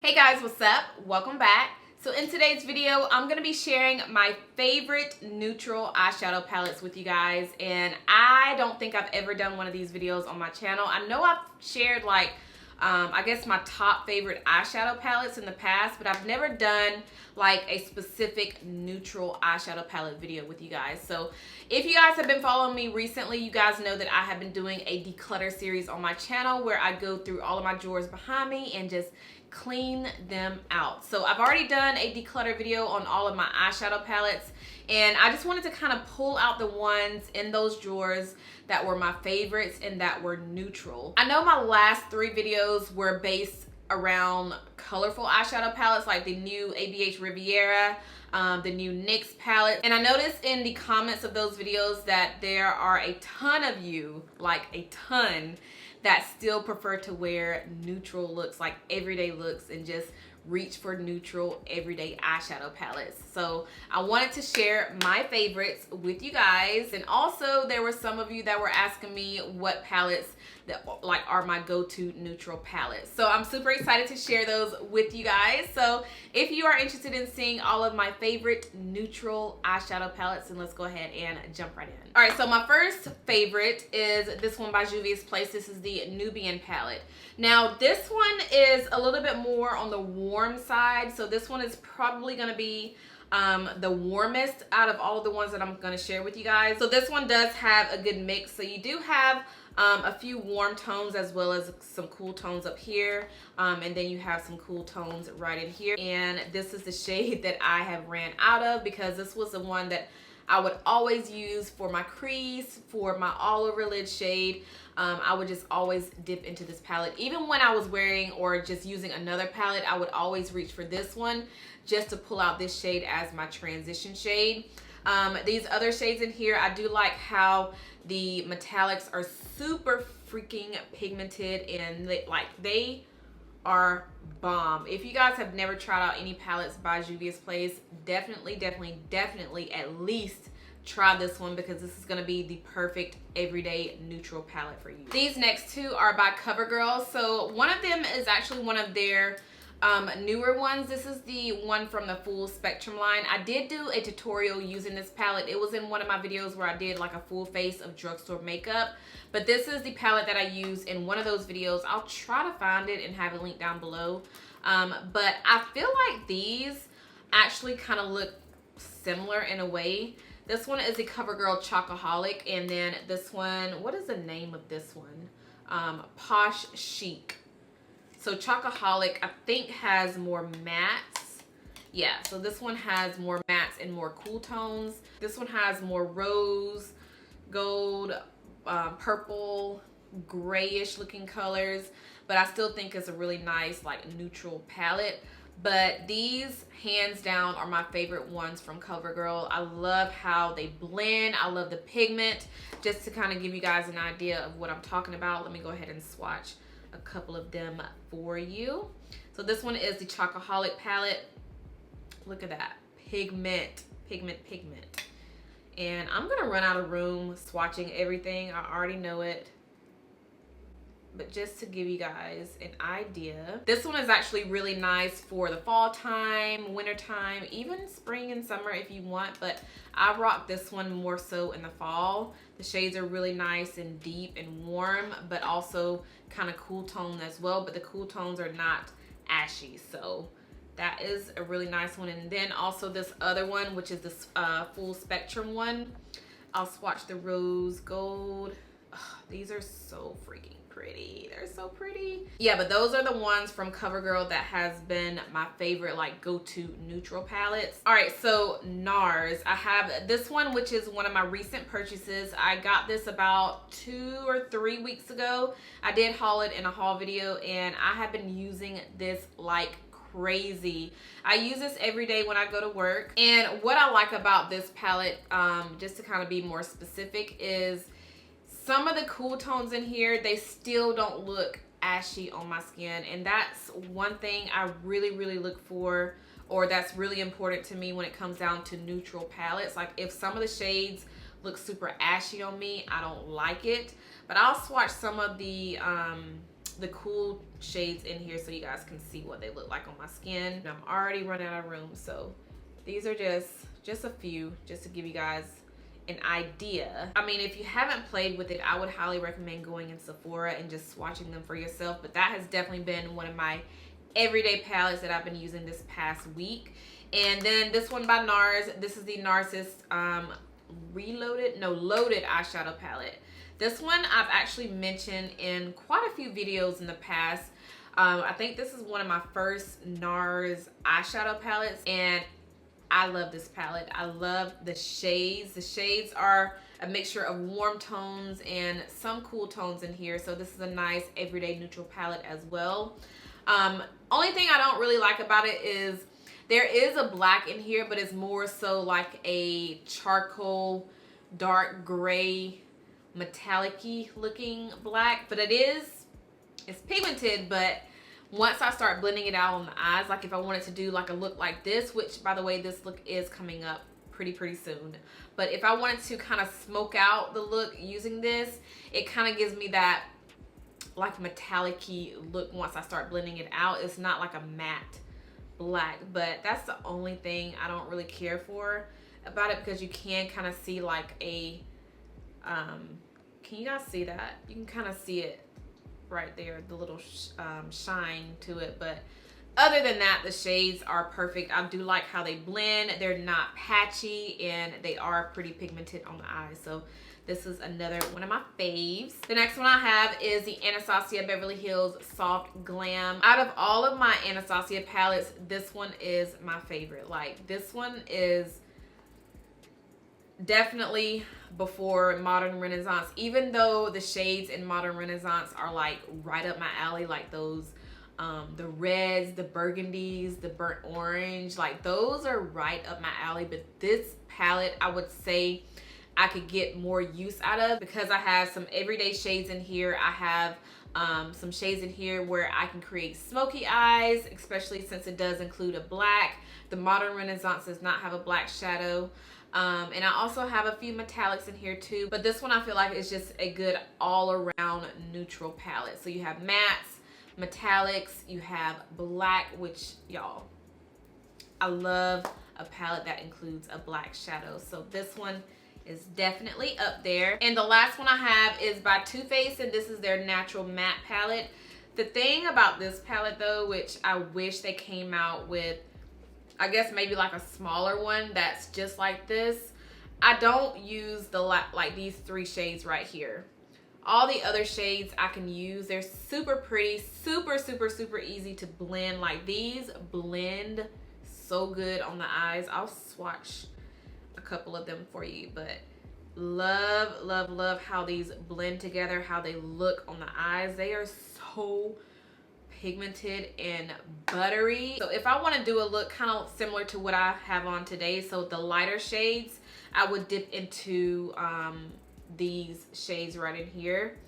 Hey guys, what's up? Welcome back. So in today's video, I'm going to be sharing my favorite neutral eyeshadow palettes with you guys. And I don't think I've ever done one of these videos on my channel. I know I've shared like, I guess my top favorite eyeshadow palettes in the past, but I've never done like a specific neutral eyeshadow palette video with you guys. So if you guys have been following me recently, you guys know that I have been doing a declutter series on my channel where I go through all of my drawers behind me and just clean them out. So I've already done a declutter video on all of my eyeshadow palettes, and I just wanted to kind of pull out the ones in those drawers that were my favorites and that were neutral. I know my last 3 videos were based around colorful eyeshadow palettes like the new ABH Riviera, the new NYX palette, and I noticed in the comments of those videos that there are a ton of you, like a ton, that still prefer to wear neutral looks, like everyday looks, and just reach for neutral everyday eyeshadow palettes. So I wanted to share my favorites with you guys, and also there were some of you that were asking me what palettes that like are my go-to neutral palettes. So I'm super excited to share those with you guys. So if you are interested in seeing all of my favorite neutral eyeshadow palettes, then let's go ahead and jump right in. All right, so my first favorite is this one by Juvia's Place. This is the Nubian palette. Now this one is a little bit more on the warm side, so this one is probably gonna be the warmest out of all of the ones that I'm going to share with you guys. So this one does have a good mix. So you do have a few warm tones as well as some cool tones up here, and then you have some cool tones right in here. And this is the shade that I have ran out of because this was the one that I would always use for my crease, for my all over lid shade. I would just always dip into this palette. Even when I was wearing or just using another palette, I would always reach for this one just to pull out this shade as my transition shade. These other shades in here, I do like how the metallics are super freaking pigmented, and they are bomb. If you guys have never tried out any palettes by Juvia's Place, definitely at least try this one, because this is going to be the perfect everyday neutral palette for you. These next two are by Covergirl. So one of them is actually one of their newer ones. This is the one from the full spectrum line. I did do a tutorial using this palette. It was in one of my videos where I did like a full face of drugstore makeup, but this is the palette that I use in one of those videos. I'll try to find it and have it linked down below. But I feel like these actually kind of look similar in a way. This one is the Covergirl Chocoholic, and then this one, what is the name of this one? Posh Chic. So Chocoholic, I think, has more mattes. Yeah, so this one has more mattes and more cool tones. This one has more rose, gold, purple, grayish looking colors, but I still think it's a really nice like neutral palette. But these hands down are my favorite ones from Covergirl. I love how they blend. I love the pigment. Just to kind of give you guys an idea of what I'm talking about, let me go ahead and swatch a couple of them for you. So this one is the Chocoholic palette. Look at that. Pigment. And I'm gonna run out of room swatching everything. I already know it. But just to give you guys an idea, this one is actually really nice for the fall time, winter time, even spring and summer if you want, but I rock this one more so in the fall. The shades are really nice and deep and warm, but also kind of cool tone as well, but the cool tones are not ashy, so that is a really nice one. And then also this other one, which is this full spectrum one. I'll swatch the rose gold. Ugh, these are so freaking pretty. They're so pretty. Yeah, but those are the ones from Covergirl that has been my favorite like go-to neutral palettes. All right, so NARS. I have this one, which is one of my recent purchases. I got this about 2 or 3 weeks ago. I did haul it in a haul video, and I have been using this like crazy. I use this every day when I go to work. And what I like about this palette, just to kind of be more specific, is some of the cool tones in here, they still don't look ashy on my skin. And that's one thing I really look for, or that's really important to me when it comes down to neutral palettes. Like if some of the shades look super ashy on me, I don't like it. But I'll swatch some of the the cool shades in here so you guys can see what they look like on my skin. I'm already running out of room, so these are just a few, just to give you guys an idea. I mean, if you haven't played with it, I would highly recommend going in Sephora and just swatching them for yourself, but that has definitely been one of my everyday palettes that I've been using this past week. And then this one by NARS, this is the Narcissist Loaded eyeshadow palette. This one I've actually mentioned in quite a few videos in the past. I think this is one of my first NARS eyeshadow palettes, and I love this palette. I love the shades. The shades are a mixture of warm tones and some cool tones in here. So this is a nice everyday neutral palette as well. Only thing I don't really like about it is there is a black in here, but it's more so like a charcoal, dark gray, metallic-y looking black. But it's pigmented, but once I start blending it out on the eyes, like if I wanted to do like a look like this, which by the way, this look is coming up pretty soon. But if I wanted to kind of smoke out the look using this, it kind of gives me that like metallic-y look once I start blending it out. It's not like a matte black, but that's the only thing I don't really care for about it, because you can kind of see like a, can you guys see that? You can kind of see it right there, the little shine to it. But other than that, the shades are perfect. I do like how they blend. They're not patchy, and they are pretty pigmented on the eyes. So this is another one of my faves. The next one I have is the Anastasia Beverly Hills Soft Glam. Out of all of my Anastasia palettes, this one is my favorite. Like, this one is definitely before Modern Renaissance, even though the shades in Modern Renaissance are like right up my alley, like those the reds, the burgundies, the burnt orange, like those are right up my alley. But this palette, I would say I could get more use out of, because I have some everyday shades in here. I have some shades in here where I can create smoky eyes, especially since it does include a black. The Modern Renaissance does not have a black shadow. And I also have a few metallics in here too, but this one I feel like is just a good all-around neutral palette. So you have mattes, metallics, you have black, which y'all, I love a palette that includes a black shadow. So this one is definitely up there. And the last one I have is by Too Faced, and this is their Natural Matte palette. The thing about this palette though, which I wish they came out with, I guess maybe like a smaller one that's just like this. I don't use the like these three shades right here. All the other shades I can use. They're super pretty, super easy to blend. Like, these blend so good on the eyes. I'll swatch a couple of them for you, but love how these blend together, how they look on the eyes. They are so pigmented and buttery. So if I want to do a look kind of similar to what I have on today, so the lighter shades, I would dip into these shades right in here,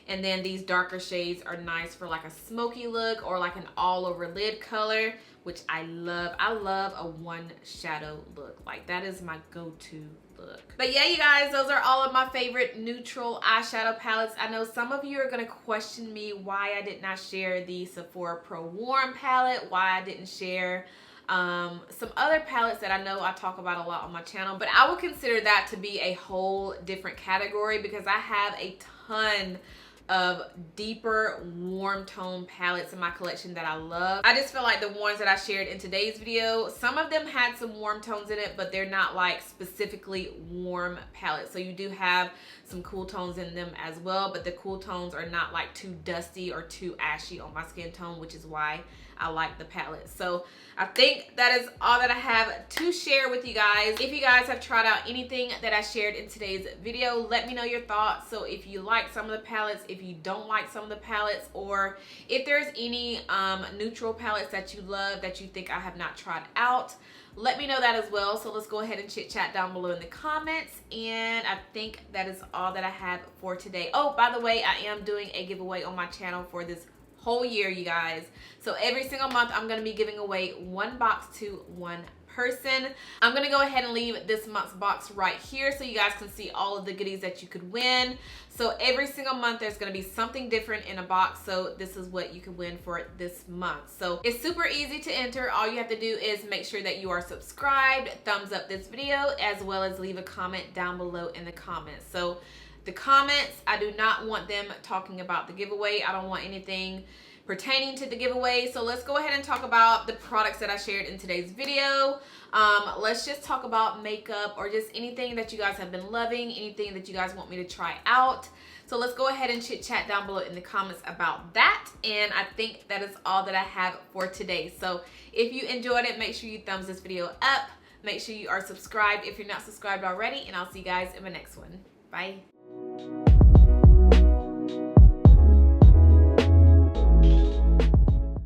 and then these darker shades are nice for like a smoky look or like an all over lid color, which I love. I love a one shadow look. Like, that is my go-to look. But yeah, you guys, those are all of my favorite neutral eyeshadow palettes. I know some of you are gonna question me why I did not share the Sephora Pro Warm palette, why I didn't share some other palettes that I know I talk about a lot on my channel, but I would consider that to be a whole different category, because I have a ton of deeper warm tone palettes in my collection that I love. I just feel like the ones that I shared in today's video, some of them had some warm tones in it, but they're not like specifically warm palettes. So you do have some cool tones in them as well, but the cool tones are not like too dusty or too ashy on my skin tone, which is why I like the palette. So I think that is all that I have to share with you guys. If you guys have tried out anything that I shared in today's video, let me know your thoughts. So if you like some of the palettes, if you don't like some of the palettes, or if there's any neutral palettes that you love that you think I have not tried out, let me know that as well. So let's go ahead and chit chat down below in the comments. And I think that is all that I have for today. Oh, by the way, I am doing a giveaway on my channel for this whole year, you guys. So every single month I'm going to be giving away one box to one person. I'm gonna go ahead and leave this month's box right here so you guys can see all of the goodies that you could win. So every single month there's gonna be something different in a box, so this is what you can win for this month. So it's super easy to enter. All you have to do is make sure that you are subscribed, thumbs up this video, as well as leave a comment down below in the comments. So the comments, I do not want them talking about the giveaway. I don't want anything pertaining to the giveaway. So let's go ahead and talk about the products that I shared in today's video. Let's just talk about makeup or just anything that you guys have been loving, anything that you guys want me to try out. So let's go ahead and chit chat down below in the comments about that. And I think that is all that I have for today. So if you enjoyed it, make sure you thumbs this video up. Make sure you are subscribed if you're not subscribed already, and I'll see you guys in my next one. Bye.